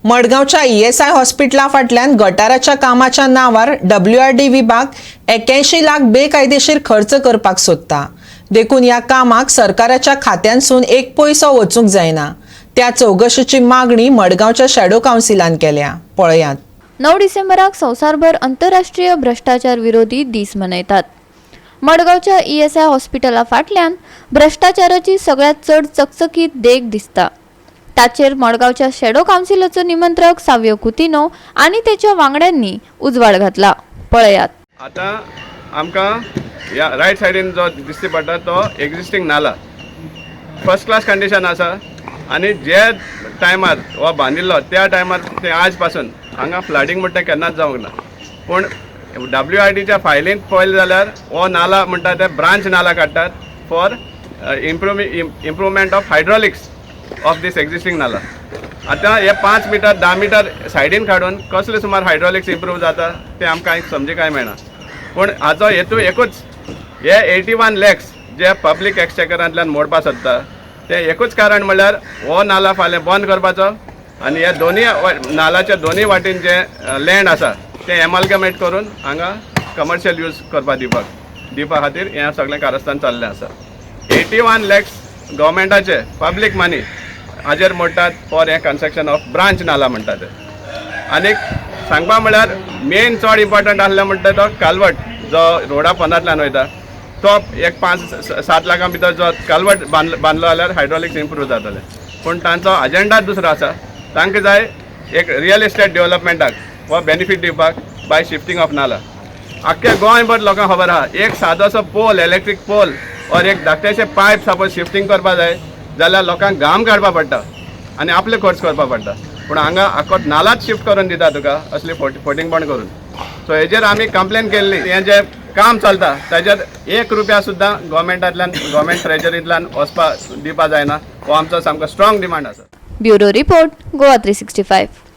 मडगावच्या ESI हॉस्पिटला फाटल्यान गटाराच्या कामाच्या नावार WRD विभाग 81 लाख बेकायदेशीर खर्च करपाक सोदता। देखून ह्या कामाक सरकाराच्या खात्यांसून एक पैसो वचूंक जायना। त्या चौकशीची मागणी मडगावच्या शॅडो काउन्सिलान केल्या। पळयात। 9 डिसेंबराक संवसारभर आंतरराष्ट्रीय भ्रष्टाचार विरोधी दीस मनयतात। मडगावच्या ESI हॉस्पिटला फाटल्यान भ्रष्टाचाराची सगळ्यात चड चकचकीत देख दिसता। ताचेर मडगावच्या शॅडो काउन्सिलाचो निमंत्रक साव्यो कुतिनो आणि त्याच्या वांगड्यांनी उजवाड घातला। पळयात। आता आमकां या रायट सायडीन जो दिसती पडटा तो एक्झिस्टिंग नाला फर्स्ट क्लास कंडिशन आसा आणि जे टायमार हो बांदिल्लो त्या टायमार ते आज पासून हांगा फ्लडिंग म्हणटा केन्नाच जावंक ना। पूण WRDच्या फायलींत पळयलें जाल्यार हो नाला म्हणटा ते ब्रांच नाला काडटात for improvement of hydraulics of this existing नाला। आता हे 5 मीटर 10 मीटर सायडीन काडून कसले सुमार हायड्रॉलिक्स इम्प्रूव जाता ते आमकां समजे काय मेळना। पूण हाचो हेतू एकूच, हे 81 लॅक्स जे पब्लीक एक्सचेकरांतल्यान मोडपा सोदता ते एकूच कारण म्हणल्यार हो नाला फाल्यां बंद करपाचो आनी हे दोनी नालाच्या दोनी वाटेन जे लँड आसा ते एमालगमेट करून हांगा कमर्शियल यूज करपा दिवपा खातीर हें सगळें कारस्थान चाललें आसा। 81 लॅक्स गव्हर्मेंटाचे पब्लीक मनी हाजेर मोडटात फॉर हे कन्स्ट्रक्शन ऑफ ब्रांच नाला म्हणटा ते। आनीक सांगपा म्हळ्यार मेन चड इम्पॉर्टंट आसलें म्हणटा तो कालवट जो रोडा पोंदांतल्यान वयता तो एक 5-7 लाखां भितर जो कालवट बांदलो जाल्यार हायड्रॉलिक्स इम्प्रूव जातले। पूण तांचो अजेंडा दुसरो आसा। तांकां जाय एक रियल एस्टेट डेव्हलपमेंटाक हो बेनिफीट दिवपाक बाय शिफ्टिंग ऑफ नाला। आख्ख्या गोंयभर लोकांक खबर आहा एक सादोसो पोल, इलेक्ट्रीक पोल और एक धाकटेशे पायप सपोज शिफ्टिंग करपा जाय जाल्यार लोकांक घाम काडपा पडटा आनी आपले खर्च करपा पडटा। पूण हांगा आख्खो नालाच शिफ्ट करून दिता तुका असली फोटींग बंद करून। सो हेजेर आमी कंप्लेन केल्ली। हें जें काम चलता ताजेर 1 रुपया सुद्दां गव्हर्मेंट ट्रेजरींतल्यान वचपा दिवपा जायना। हो आमचो सामको स्ट्रॉंग डिमांड आसा। Bureau report, Goa 365।